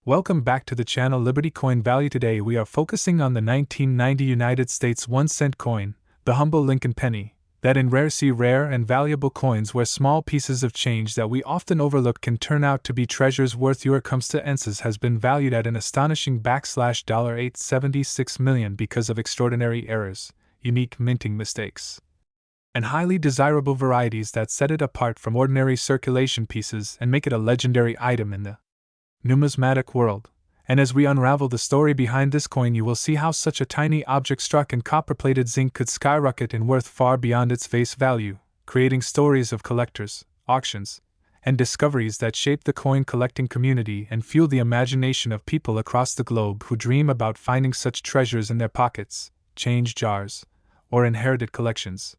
Welcome back to the channel Liberty Coin Value. Today we are focusing on the 1990 United States 1-cent coin, the humble Lincoln penny, that in rare and valuable coins where small pieces of change that we often overlook can turn out to be treasures worth your circumstances has been valued at an astonishing $876 million because of extraordinary errors, unique minting mistakes, and highly desirable varieties that set it apart from ordinary circulation pieces and make it a legendary item in the numismatic world. And as we unravel the story behind this coin, you will see how such a tiny object struck in copper-plated zinc could skyrocket in worth far beyond its face value, creating stories of collectors, auctions, and discoveries that shape the coin collecting community and fuel the imagination of people across the globe who dream about finding such treasures in their pockets, change jars, or inherited collections.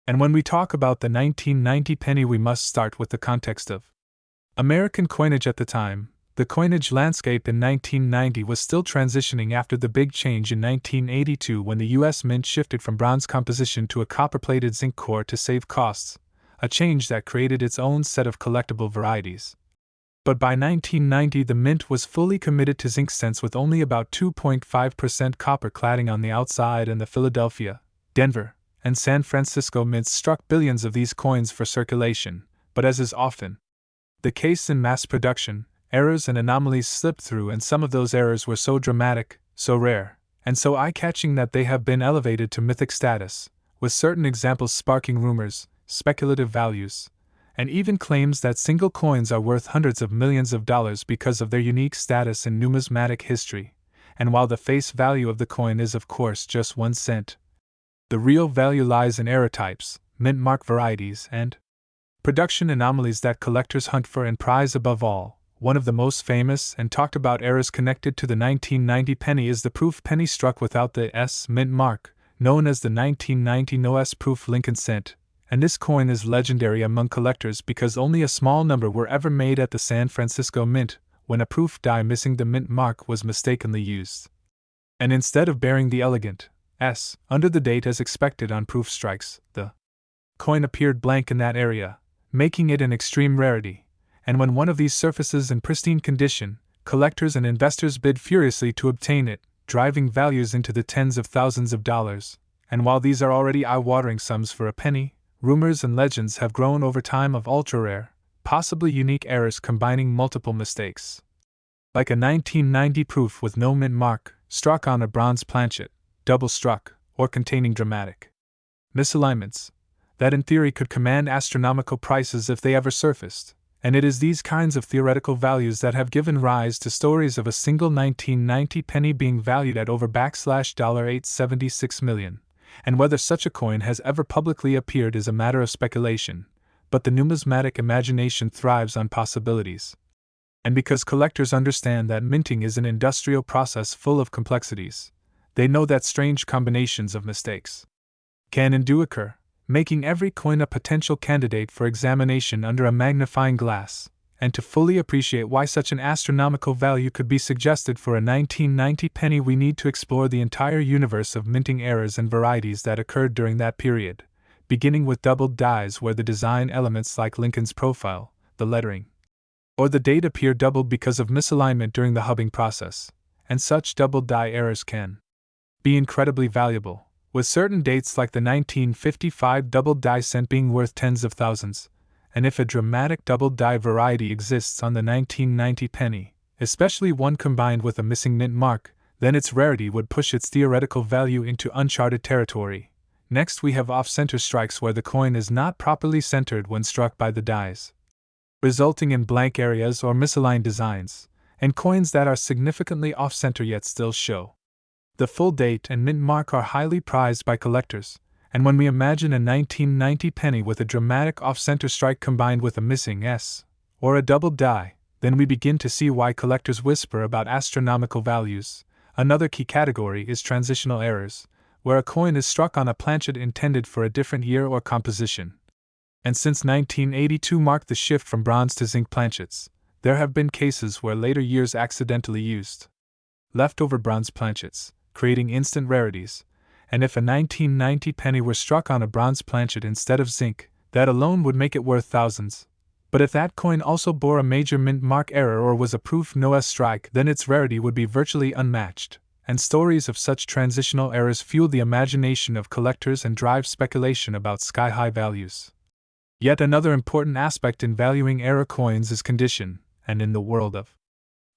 And when we talk about the 1990 penny, we must start with the context of American coinage at the time. The coinage landscape in 1990 was still transitioning after the big change in 1982 when the U.S. Mint shifted from bronze composition to a copper-plated zinc core to save costs, a change that created its own set of collectible varieties. But by 1990 the Mint was fully committed to zinc cents with only about 2.5% copper cladding on the outside, and the Philadelphia, Denver, and San Francisco mints struck billions of these coins for circulation, but as is often the case in mass production, errors and anomalies slipped through, and some of those errors were so dramatic, so rare, and so eye-catching that they have been elevated to mythic status, with certain examples sparking rumors, speculative values, and even claims that single coins are worth hundreds of millions of dollars because of their unique status in numismatic history. And while the face value of the coin is of course just 1 cent, the real value lies in error types, mint mark varieties, and production anomalies that collectors hunt for and prize above all. One of the most famous and talked about errors connected to the 1990 penny is the proof penny struck without the S mint mark, known as the 1990 no S proof Lincoln cent, and this coin is legendary among collectors because only a small number were ever made at the San Francisco Mint, when a proof die missing the mint mark was mistakenly used. And instead of bearing the elegant S under the date as expected on proof strikes, the coin appeared blank in that area, making it an extreme rarity. And when one of these surfaces in pristine condition, collectors and investors bid furiously to obtain it, driving values into the tens of thousands of dollars. And while these are already eye-watering sums for a penny, rumors and legends have grown over time of ultra-rare, possibly unique errors combining multiple mistakes. Like a 1990 proof with no mint mark, struck on a bronze planchet, double struck, or containing dramatic misalignments, that in theory could command astronomical prices if they ever surfaced. And it is these kinds of theoretical values that have given rise to stories of a single 1990 penny being valued at over $876 million, and whether such a coin has ever publicly appeared is a matter of speculation, but the numismatic imagination thrives on possibilities. And because collectors understand that minting is an industrial process full of complexities, they know that strange combinations of mistakes can and do occur, making every coin a potential candidate for examination under a magnifying glass. And to fully appreciate why such an astronomical value could be suggested for a 1990 penny, we need to explore the entire universe of minting errors and varieties that occurred during that period, beginning with doubled dies where the design elements like Lincoln's profile, the lettering, or the date appear doubled because of misalignment during the hubbing process. And such doubled die errors can be incredibly valuable, with certain dates like the 1955 double die cent being worth tens of thousands, and if a dramatic double die variety exists on the 1990 penny, especially one combined with a missing mint mark, then its rarity would push its theoretical value into uncharted territory. Next we have off-center strikes where the coin is not properly centered when struck by the dies, resulting in blank areas or misaligned designs, and coins that are significantly off-center yet still show the full date and mint mark are highly prized by collectors, and when we imagine a 1990 penny with a dramatic off-center strike combined with a missing S, or a double die, then we begin to see why collectors whisper about astronomical values. Another key category is transitional errors, where a coin is struck on a planchet intended for a different year or composition. And since 1982 marked the shift from bronze to zinc planchets, there have been cases where later years accidentally used leftover bronze planchets, creating instant rarities, and if a 1990 penny were struck on a bronze planchet instead of zinc, that alone would make it worth thousands. But if that coin also bore a major mint mark error or was a proof no strike, then its rarity would be virtually unmatched, and stories of such transitional errors fuel the imagination of collectors and drive speculation about sky-high values. Yet another important aspect in valuing error coins is condition, and in the world of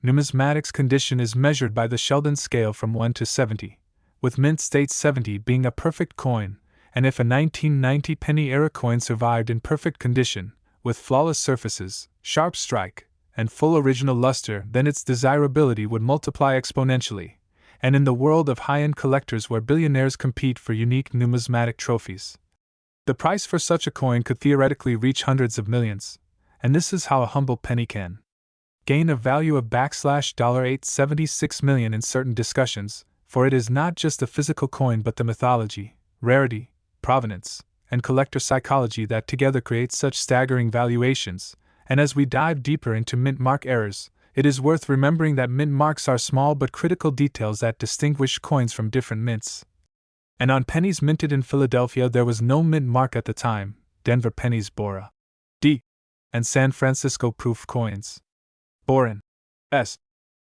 numismatics, condition is measured by the Sheldon scale from 1 to 70, with mint state 70 being a perfect coin, and if a 1990 penny error coin survived in perfect condition, with flawless surfaces, sharp strike, and full original luster, then its desirability would multiply exponentially, and in the world of high-end collectors where billionaires compete for unique numismatic trophies, the price for such a coin could theoretically reach hundreds of millions, and this is how a humble penny can gain a value of $876 million in certain discussions, for it is not just a physical coin but the mythology, rarity, provenance, and collector psychology that together create such staggering valuations. And as we dive deeper into mint mark errors, it is worth remembering that mint marks are small but critical details that distinguish coins from different mints. And on pennies minted in Philadelphia there was no mint mark at the time. Denver pennies bore a D, and San Francisco proof coins bore an S.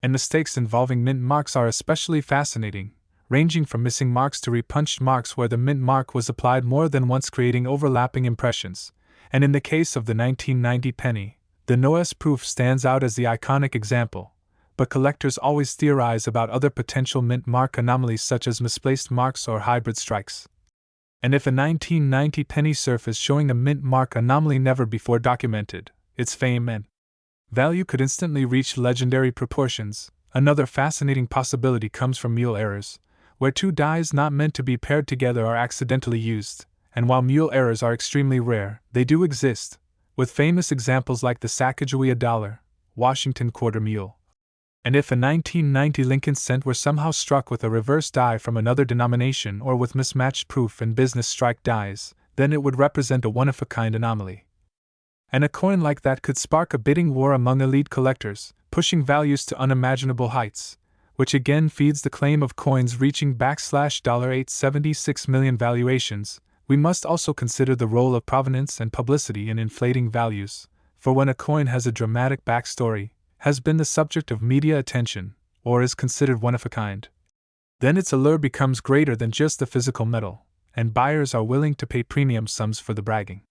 And mistakes involving mint marks are especially fascinating, ranging from missing marks to repunched marks where the mint mark was applied more than once, creating overlapping impressions. And in the case of the 1990 penny, the no S proof stands out as the iconic example, but collectors always theorize about other potential mint mark anomalies such as misplaced marks or hybrid strikes. And if a 1990 penny surface showing a mint mark anomaly never before documented, its fame and value could instantly reach legendary proportions. Another fascinating possibility comes from mule errors, where two dies not meant to be paired together are accidentally used, and while mule errors are extremely rare, they do exist, with famous examples like the Sacagawea dollar, Washington quarter mule. And if a 1990 Lincoln cent were somehow struck with a reverse die from another denomination or with mismatched proof and business strike dies, then it would represent a one-of-a-kind anomaly. And a coin like that could spark a bidding war among elite collectors, pushing values to unimaginable heights, which again feeds the claim of coins reaching $876 million valuations. We must also consider the role of provenance and publicity in inflating values, for when a coin has a dramatic backstory, has been the subject of media attention, or is considered one of a kind, then its allure becomes greater than just the physical metal, and buyers are willing to pay premium sums for the bragging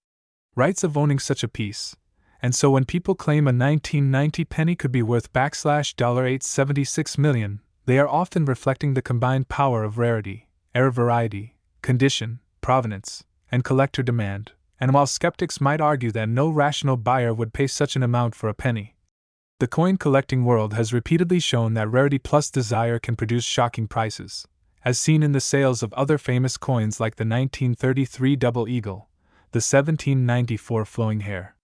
rights of owning such a piece. And so when people claim a 1990 penny could be worth $876 million, they are often reflecting the combined power of rarity, error variety, condition, provenance, and collector demand. And while skeptics might argue that no rational buyer would pay such an amount for a penny, the coin collecting world has repeatedly shown that rarity plus desire can produce shocking prices, as seen in the sales of other famous coins like the 1933 Double Eagle, the 1794 Flowing Hair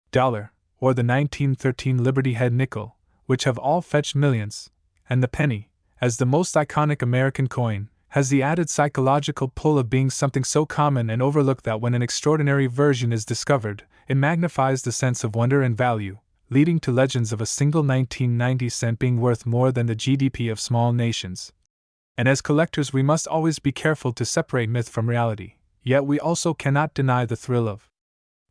dollar, or the 1913 Liberty Head nickel, which have all fetched millions, and the penny, as the most iconic American coin, has the added psychological pull of being something so common and overlooked that when an extraordinary version is discovered, it magnifies the sense of wonder and value, leading to legends of a single 1990 cent being worth more than the GDP of small nations. And as collectors we must always be careful to separate myth from reality, yet we also cannot deny the thrill of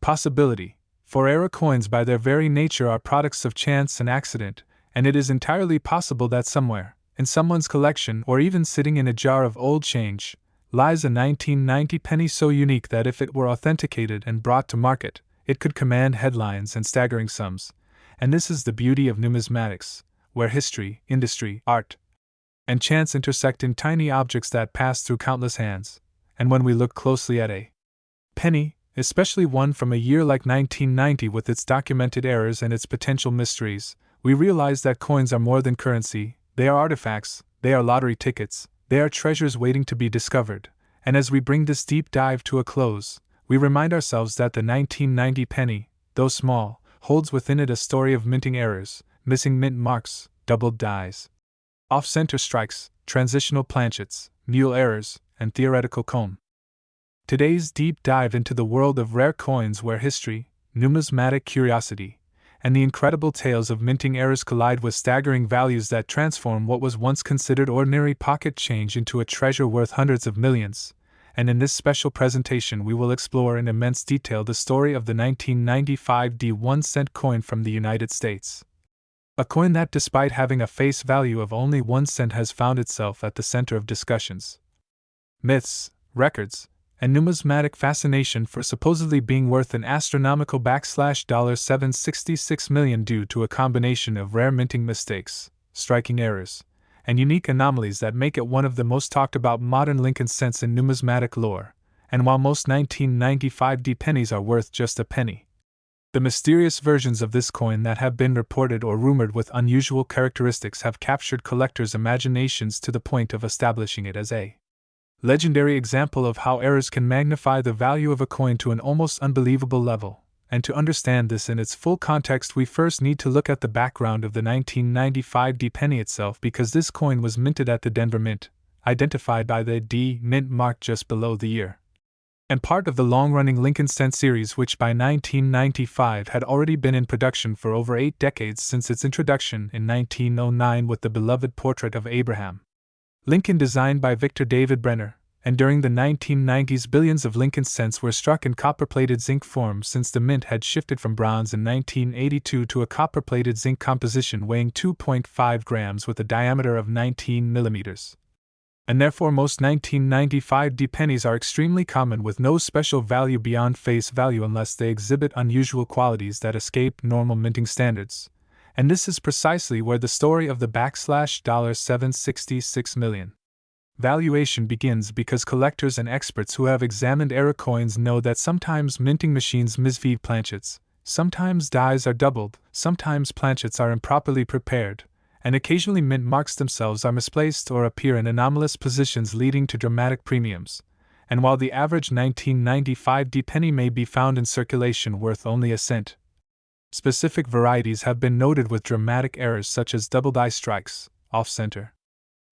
possibility, for error coins by their very nature are products of chance and accident, and it is entirely possible that somewhere, in someone's collection or even sitting in a jar of old change, lies a 1990 penny so unique that if it were authenticated and brought to market, it could command headlines and staggering sums. And this is the beauty of numismatics, where history, industry, art, and chance intersect in tiny objects that pass through countless hands. And when we look closely at a penny, especially one from a year like 1990 with its documented errors and its potential mysteries, we realize that coins are more than currency. They are artifacts, they are lottery tickets, they are treasures waiting to be discovered. And as we bring this deep dive to a close, we remind ourselves that the 1990 penny, though small, holds within it a story of minting errors, missing mint marks, doubled dies, off-center strikes, transitional planchets, mule errors, and theoretical comb. Today's deep dive into the world of rare coins where history, numismatic curiosity, and the incredible tales of minting errors collide with staggering values that transform what was once considered ordinary pocket change into a treasure worth hundreds of millions, and in this special presentation we will explore in immense detail the story of the 1995 1-cent coin from the United States. A coin that, despite having a face value of only 1 cent, has found itself at the center of discussions, myths, records, and numismatic fascination for supposedly being worth an astronomical $766 million due to a combination of rare minting mistakes, striking errors, and unique anomalies that make it one of the most talked about modern Lincoln cents in numismatic lore. And while most 1995 pennies are worth just a penny, the mysterious versions of this coin that have been reported or rumored with unusual characteristics have captured collectors' imaginations to the point of establishing it as a legendary example of how errors can magnify the value of a coin to an almost unbelievable level. And to understand this in its full context, we first need to look at the background of the 1995 penny itself, because this coin was minted at the Denver Mint, identified by the D Mint mark just below the year, and part of the long-running Lincoln cent series, which by 1995 had already been in production for over 8 decades since its introduction in 1909 with the beloved portrait of Abraham Lincoln designed by Victor David Brenner. And during the 1990s, billions of Lincoln cents were struck in copper-plated zinc form, since the mint had shifted from bronze in 1982 to a copper-plated zinc composition weighing 2.5 grams with a diameter of 19 millimeters. And therefore most 1995 pennies are extremely common, with no special value beyond face value unless they exhibit unusual qualities that escape normal minting standards. And this is precisely where the story of the $766 million valuation begins, because collectors and experts who have examined error coins know that sometimes minting machines misfeed planchets, sometimes dies are doubled, sometimes planchets are improperly prepared, and occasionally mint marks themselves are misplaced or appear in anomalous positions, leading to dramatic premiums. And while the average 1995 penny may be found in circulation worth only a cent, specific varieties have been noted with dramatic errors such as double die strikes, off-center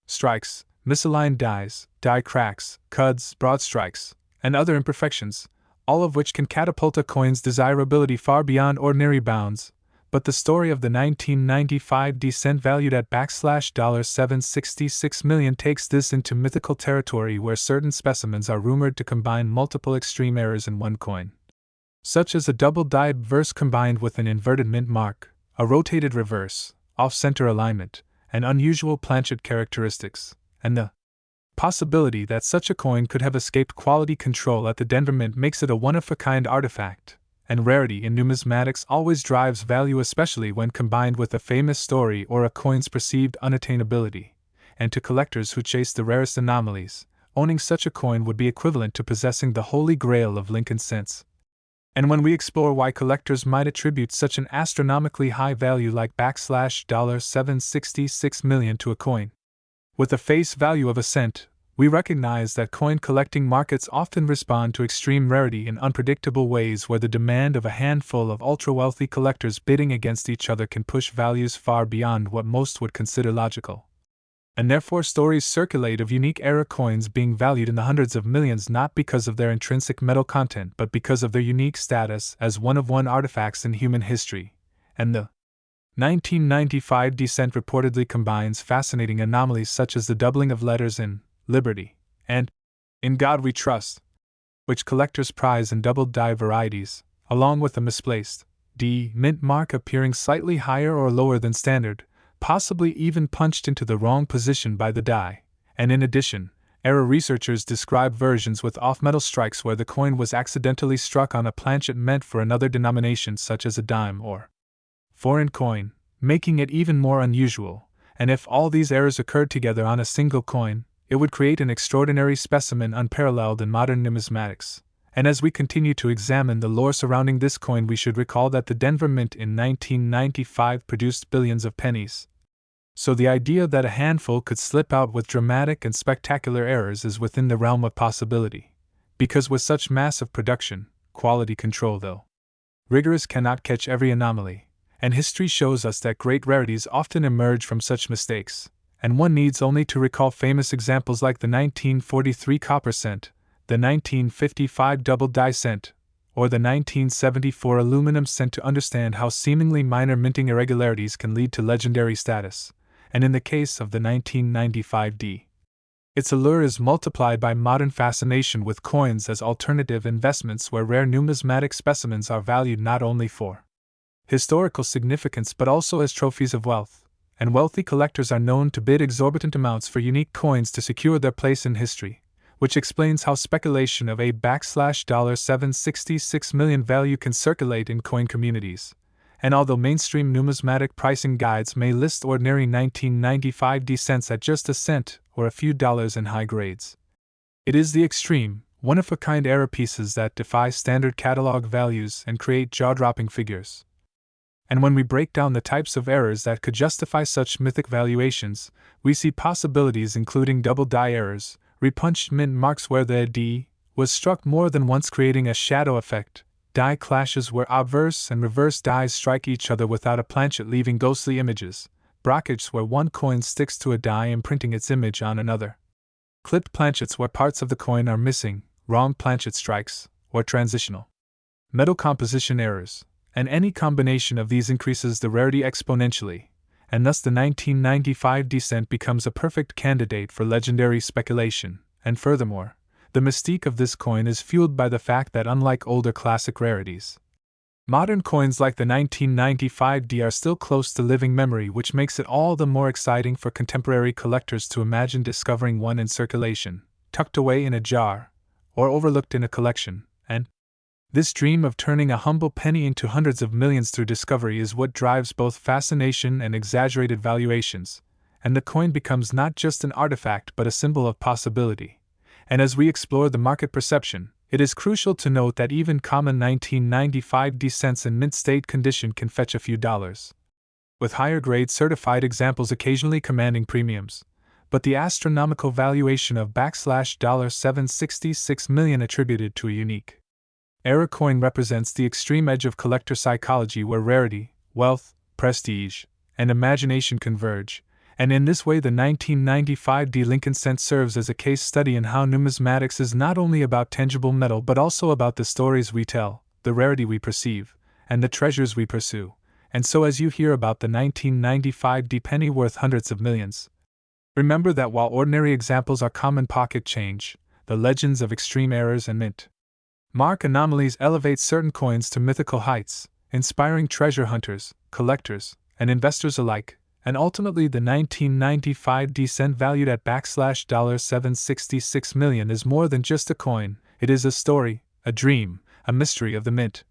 strikes, misaligned dies, die cracks, cuds, broad strikes, and other imperfections, all of which can catapult a coin's desirability far beyond ordinary bounds. But the story of the 1995 cent valued at $766 million takes this into mythical territory, where certain specimens are rumored to combine multiple extreme errors in one coin, such as a double-dyed verse combined with an inverted mint mark, a rotated reverse, off-center alignment, and unusual planchet characteristics, and the possibility that such a coin could have escaped quality control at the Denver Mint makes it a one-of-a-kind artifact. And rarity in numismatics always drives value, especially when combined with a famous story or a coin's perceived unattainability. And to collectors who chase the rarest anomalies, owning such a coin would be equivalent to possessing the holy grail of Lincoln cents. And when we explore why collectors might attribute such an astronomically high value like $766 million to a coin with a face value of a cent, we recognize that coin collecting markets often respond to extreme rarity in unpredictable ways, where the demand of a handful of ultra-wealthy collectors bidding against each other can push values far beyond what most would consider logical. And therefore stories circulate of unique error coins being valued in the hundreds of millions, not because of their intrinsic metal content but because of their unique status as one-of-one artifacts in human history. And the 1995 cent reportedly combines fascinating anomalies such as the doubling of letters in Liberty and In God We Trust, which collectors prize in double die varieties, along with a misplaced D mint mark appearing slightly higher or lower than standard, possibly even punched into the wrong position by the die. And in addition, error researchers describe versions with off-metal strikes where the coin was accidentally struck on a planchet meant for another denomination, such as a dime or foreign coin, making it even more unusual. And if all these errors occurred together on a single coin, it would create an extraordinary specimen unparalleled in modern numismatics. And as we continue to examine the lore surrounding this coin, we should recall that the Denver Mint in 1995 produced billions of pennies. So the idea that a handful could slip out with dramatic and spectacular errors is within the realm of possibility. Because with such massive production, quality control, though rigorous, cannot catch every anomaly. And history shows us that great rarities often emerge from such mistakes, and one needs only to recall famous examples like the 1943 copper cent, the 1955 double die cent, or the 1974 aluminum cent to understand how seemingly minor minting irregularities can lead to legendary status. And in the case of the 1995 Its allure is multiplied by modern fascination with coins as alternative investments where rare numismatic specimens are valued not only for historical significance but also as trophies of wealth, and wealthy collectors are known to bid exorbitant amounts for unique coins to secure their place in history, which explains how speculation of $766 million value can circulate in coin communities. And although mainstream numismatic pricing guides may list ordinary 1995 D cents at just a cent or a few dollars in high grades, it is the extreme, one-of-a-kind error pieces that defy standard catalog values and create jaw-dropping figures. And when we break down the types of errors that could justify such mythic valuations, we see possibilities including double die errors, repunched mint marks where the D was struck more than once creating a shadow effect, die clashes where obverse and reverse dies strike each other without a planchet leaving ghostly images, brockage where one coin sticks to a die imprinting its image on another, clipped planchets where parts of the coin are missing, wrong planchet strikes, or transitional metal composition errors, and any combination of these increases the rarity exponentially, and thus the 1995 D cent becomes a perfect candidate for legendary speculation, and furthermore, the mystique of this coin is fueled by the fact that unlike older classic rarities, modern coins like the 1995 D are still close to living memory, which makes it all the more exciting for contemporary collectors to imagine discovering one in circulation, tucked away in a jar, or overlooked in a collection, and this dream of turning a humble penny into hundreds of millions through discovery is what drives both fascination and exaggerated valuations, and the coin becomes not just an artifact but a symbol of possibility. And as we explore the market perception, it is crucial to note that even common 1995 D cents in mint state condition can fetch a few dollars, with higher grade certified examples occasionally commanding premiums. But the astronomical valuation of $766 million attributed to a unique error coin represents the extreme edge of collector psychology where rarity, wealth, prestige, and imagination converge, and in this way the 1995 D Lincoln cent serves as a case study in how numismatics is not only about tangible metal but also about the stories we tell, the rarity we perceive, and the treasures we pursue. And so as you hear about the 1995 D penny worth hundreds of millions, remember that while ordinary examples are common pocket change, the legends of extreme errors and mint mark anomalies elevate certain coins to mythical heights, inspiring treasure hunters, collectors, and investors alike. And ultimately the 1995 D cent valued at $766 million is more than just a coin, it is a story, a dream, a mystery of the mint,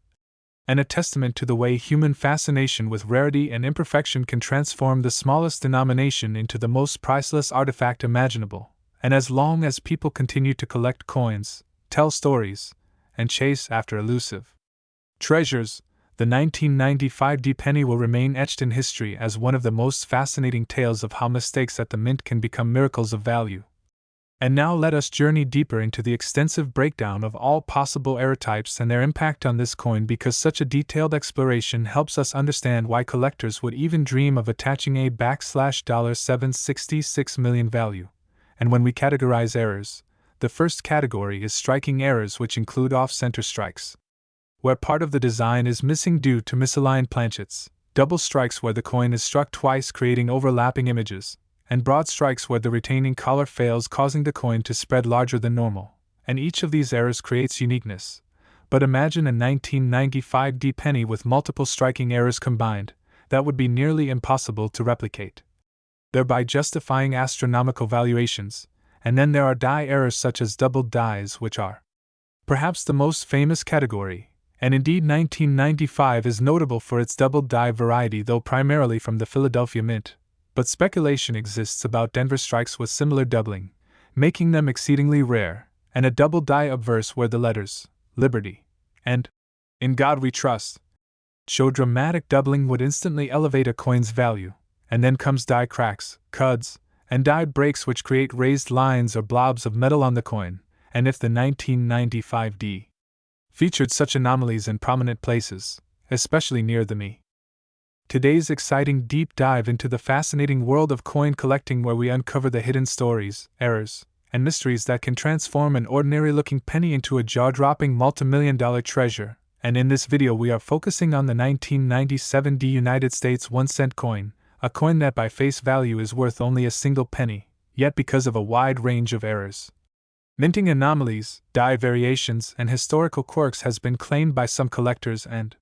and a testament to the way human fascination with rarity and imperfection can transform the smallest denomination into the most priceless artifact imaginable. And as long as people continue to collect coins, tell stories, and chase after elusive treasures, the 1995 D penny will remain etched in history as one of the most fascinating tales of how mistakes at the mint can become miracles of value. And now let us journey deeper into the extensive breakdown of all possible error types and their impact on this coin, because such a detailed exploration helps us understand why collectors would even dream of attaching a $766 million value. And when we categorize errors, the first category is striking errors, which include off-center strikes, where part of the design is missing due to misaligned planchets, double strikes where the coin is struck twice creating overlapping images, and broad strikes where the retaining collar fails causing the coin to spread larger than normal. And each of these errors creates uniqueness. But imagine a 1995 D penny with multiple striking errors combined, that would be nearly impossible to replicate, thereby justifying astronomical valuations. And then there are die errors such as doubled dies, which are perhaps the most famous category. And indeed 1995 is notable for its double die variety, though primarily from the Philadelphia Mint, but speculation exists about Denver strikes with similar doubling, making them exceedingly rare, and a double die obverse where the letters, Liberty, and In God We Trust, show dramatic doubling would instantly elevate a coin's value, and then comes die cracks, cuds, and die breaks which create raised lines or blobs of metal on the coin, and if the 1995 D featured such anomalies in prominent places, especially near the me. Today's exciting deep dive into the fascinating world of coin collecting, where we uncover the hidden stories, errors, and mysteries that can transform an ordinary-looking penny into a jaw-dropping multimillion-dollar treasure. And in this video we are focusing on the 1997 United States 1 cent coin, a coin that by face value is worth only a single penny, yet because of a wide range of errors, minting anomalies, die variations, and historical quirks has been claimed by some collectors and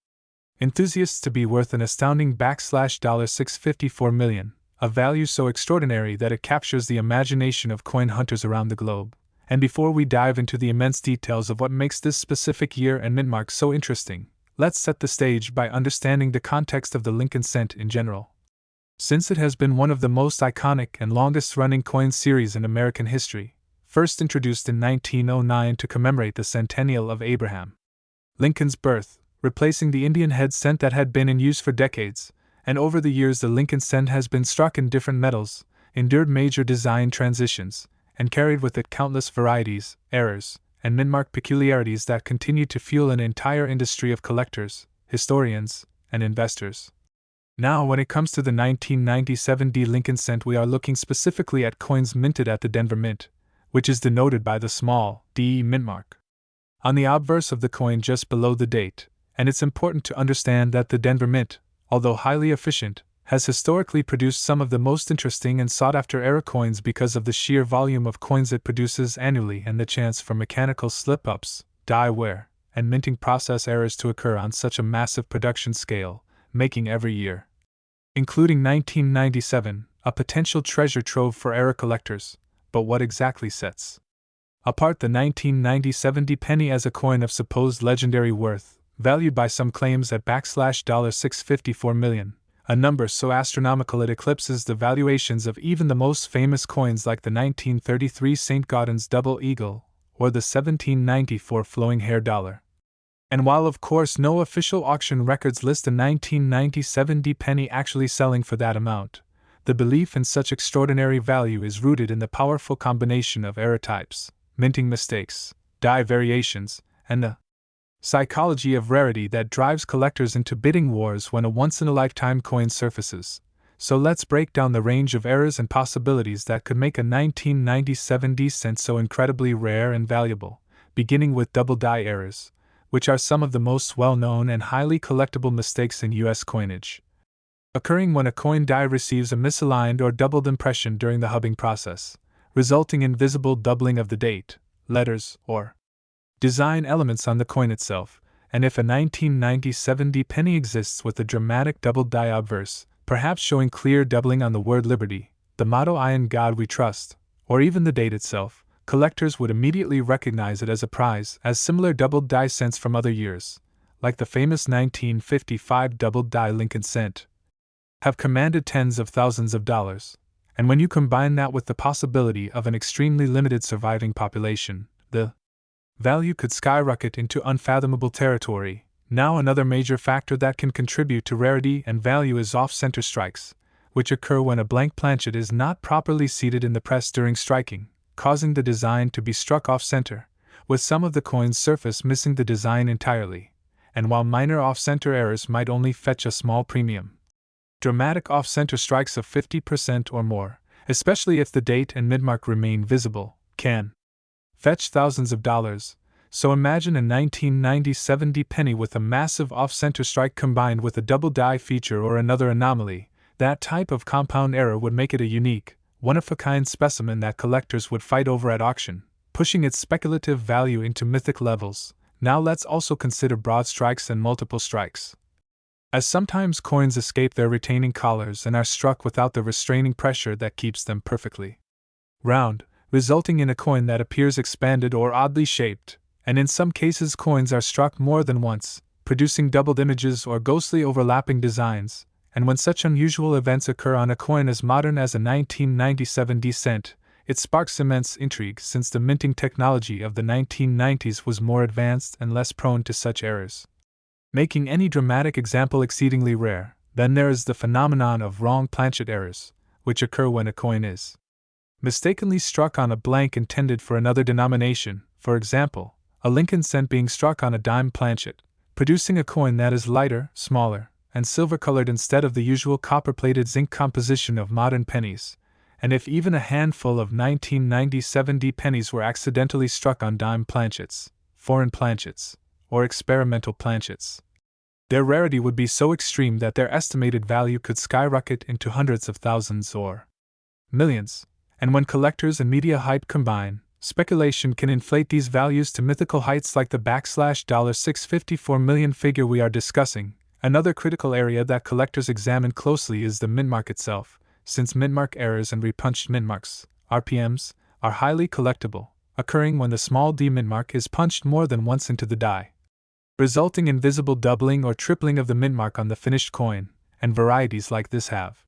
enthusiasts to be worth an astounding $654 million, a value so extraordinary that it captures the imagination of coin hunters around the globe. And before we dive into the immense details of what makes this specific year and mint mark so interesting, let's set the stage by understanding the context of the Lincoln cent in general. Since it has been one of the most iconic and longest-running coin series in American history, first introduced in 1909 to commemorate the centennial of Abraham Lincoln's birth, replacing the Indian head cent that had been in use for decades, and over the years the Lincoln cent has been struck in different metals, endured major design transitions, and carried with it countless varieties, errors, and mintmark peculiarities that continue to fuel an entire industry of collectors, historians, and investors. Now, when it comes to the 1997 Lincoln cent, we are looking specifically at coins minted at the Denver Mint, which is denoted by the small d mintmark on the obverse of the coin just below the date, and it's important to understand that the Denver Mint, although highly efficient, has historically produced some of the most interesting and sought-after era coins because of the sheer volume of coins it produces annually and the chance for mechanical slip-ups, die wear, and minting process errors to occur on such a massive production scale, making every year, including 1997, a potential treasure trove for era collectors. But what exactly sets apart the 1997 penny as a coin of supposed legendary worth, valued by some claims at $654 million? A number so astronomical it eclipses the valuations of even the most famous coins like the 1933 St. Gaudens double eagle or the 1794 flowing hair dollar. And while of course no official auction records list a 1997 penny actually selling for that amount, the belief in such extraordinary value is rooted in the powerful combination of error types, minting mistakes, die variations, and the psychology of rarity that drives collectors into bidding wars when a once-in-a-lifetime coin surfaces. So let's break down the range of errors and possibilities that could make a 1997 cent so incredibly rare and valuable, beginning with double die errors, which are some of the most well-known and highly collectible mistakes in U.S. coinage, occurring when a coin die receives a misaligned or doubled impression during the hubbing process, resulting in visible doubling of the date, letters, or design elements on the coin itself. And if a 1997 penny exists with a dramatic double die obverse, perhaps showing clear doubling on the word liberty, the motto "I in God we trust," or even the date itself, collectors would immediately recognize it as a prize, as similar double die cents from other years, like the famous 1955 double die Lincoln cent, have commanded tens of thousands of dollars. And when you combine that with the possibility of an extremely limited surviving population, the value could skyrocket into unfathomable territory. Now, another major factor that can contribute to rarity and value is off-center strikes, which occur when a blank planchet is not properly seated in the press during striking, causing the design to be struck off-center, with some of the coin's surface missing the design entirely. And while minor off-center errors might only fetch a small premium, dramatic off-center strikes of 50% or more, especially if the date and mintmark remain visible, can fetch thousands of dollars. So imagine a 1997 penny with a massive off-center strike combined with a double die feature or another anomaly. That type of compound error would make it a unique, one-of-a-kind specimen that collectors would fight over at auction, pushing its speculative value into mythic levels. Now let's also consider broad strikes and multiple strikes, as sometimes coins escape their retaining collars and are struck without the restraining pressure that keeps them perfectly round, resulting in a coin that appears expanded or oddly shaped. And in some cases coins are struck more than once, producing doubled images or ghostly overlapping designs. And when such unusual events occur on a coin as modern as a 1997 cent, it sparks immense intrigue since the minting technology of the 1990s was more advanced and less prone to such errors, making any dramatic example exceedingly rare. Then there is the phenomenon of wrong planchet errors, which occur when a coin is mistakenly struck on a blank intended for another denomination, for example, a Lincoln cent being struck on a dime planchet, producing a coin that is lighter, smaller, and silver-colored instead of the usual copper-plated zinc composition of modern pennies. And if even a handful of 1997 pennies were accidentally struck on dime planchets, foreign planchets, or experimental planchets, their rarity would be so extreme that their estimated value could skyrocket into hundreds of thousands or millions. And when collectors and media hype combine, speculation can inflate these values to mythical heights like the $654 million figure we are discussing. Another critical area that collectors examine closely is the mintmark itself, since mintmark errors and repunched mintmarks, RPMs, are highly collectible, occurring when the small d mintmark is punched more than once into the die, resulting in visible doubling or tripling of the mintmark on the finished coin, and varieties like this have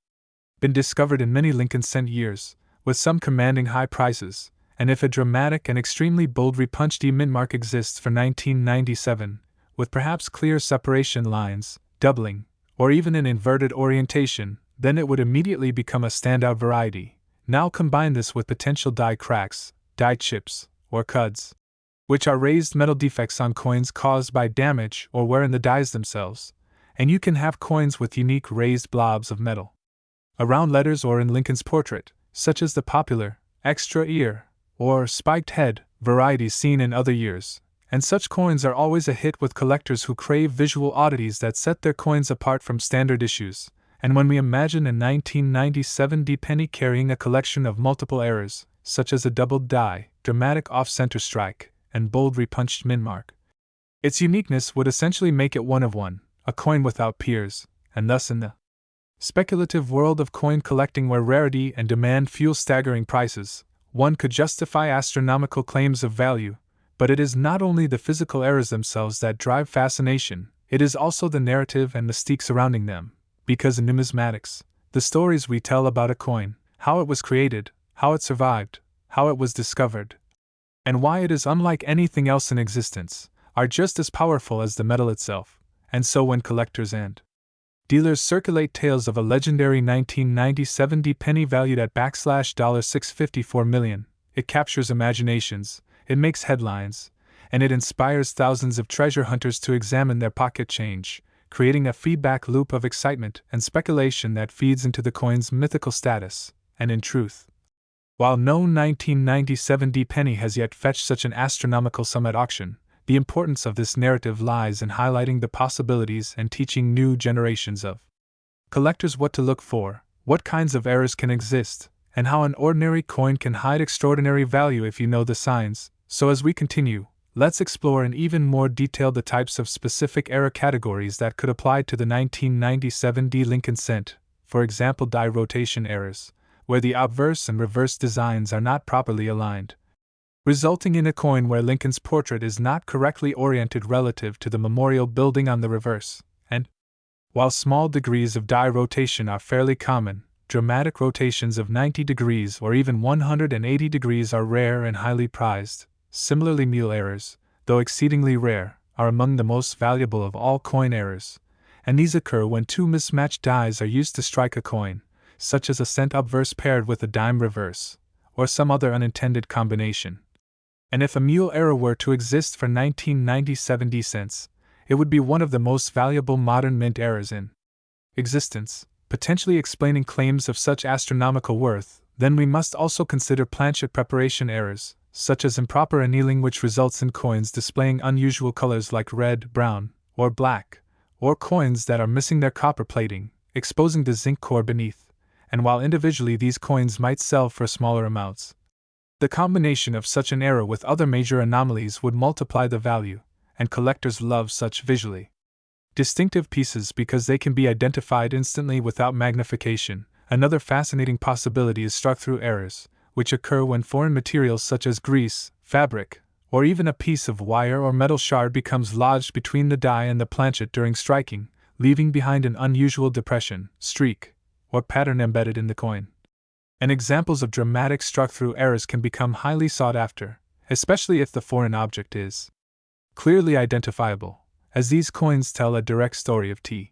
been discovered in many Lincoln cent years, with some commanding high prices, and if a dramatic and extremely bold repunched D mintmark exists for 1997, with perhaps clear separation lines, doubling, or even an inverted orientation, then it would immediately become a standout variety. Now combine this with potential die cracks, die chips, or cuds, which are raised metal defects on coins caused by damage or wear in the dies themselves, and you can have coins with unique raised blobs of metal around letters or in Lincoln's portrait, such as the popular extra ear or spiked head varieties seen in other years. And such coins are always a hit with collectors who crave visual oddities that set their coins apart from standard issues. And when we imagine a 1997 D penny carrying a collection of multiple errors, such as a doubled die, dramatic off-center strike, and bold repunched mintmark, its uniqueness would essentially make it one of one, a coin without peers, and thus in the speculative world of coin collecting where rarity and demand fuel staggering prices, one could justify astronomical claims of value. But it is not only the physical errors themselves that drive fascination, it is also the narrative and mystique surrounding them, because in numismatics, the stories we tell about a coin, how it was created, how it survived, how it was discovered, and why it is unlike anything else in existence, are just as powerful as the metal itself. And so when collectors and dealers circulate tales of a legendary 1997 D penny valued at $654 million, it captures imaginations, it makes headlines, and it inspires thousands of treasure hunters to examine their pocket change, creating a feedback loop of excitement and speculation that feeds into the coin's mythical status. And in truth, while no 1997 D penny has yet fetched such an astronomical sum at auction, the importance of this narrative lies in highlighting the possibilities and teaching new generations of collectors what to look for, what kinds of errors can exist, and how an ordinary coin can hide extraordinary value if you know the signs. So as we continue, let's explore in even more detail the types of specific error categories that could apply to the 1997 D Lincoln cent, for example die rotation errors, where the obverse and reverse designs are not properly aligned, resulting in a coin where Lincoln's portrait is not correctly oriented relative to the memorial building on the reverse, and, while small degrees of die rotation are fairly common, dramatic rotations of 90 degrees or even 180 degrees are rare and highly prized. Similarly, mule errors, though exceedingly rare, are among the most valuable of all coin errors, and these occur when two mismatched dies are used to strike a coin, such as a cent obverse paired with a dime reverse, or some other unintended combination. And if a mule error were to exist for 1997 D cents, it would be one of the most valuable modern mint errors in existence, potentially explaining claims of such astronomical worth. Then we must also consider planchet preparation errors, such as improper annealing, which results in coins displaying unusual colors like red, brown, or black, or coins that are missing their copper plating, exposing the zinc core beneath. And while individually these coins might sell for smaller amounts, the combination of such an error with other major anomalies would multiply the value, and collectors love such visually distinctive pieces because they can be identified instantly without magnification. Another fascinating possibility is struck-through errors, which occur when foreign materials such as grease, fabric, or even a piece of wire or metal shard becomes lodged between the die and the planchet during striking, leaving behind an unusual depression, streak, or pattern embedded in the coin. And examples of dramatic struck-through errors can become highly sought after, especially if the foreign object is clearly identifiable, as these coins tell a direct story of T.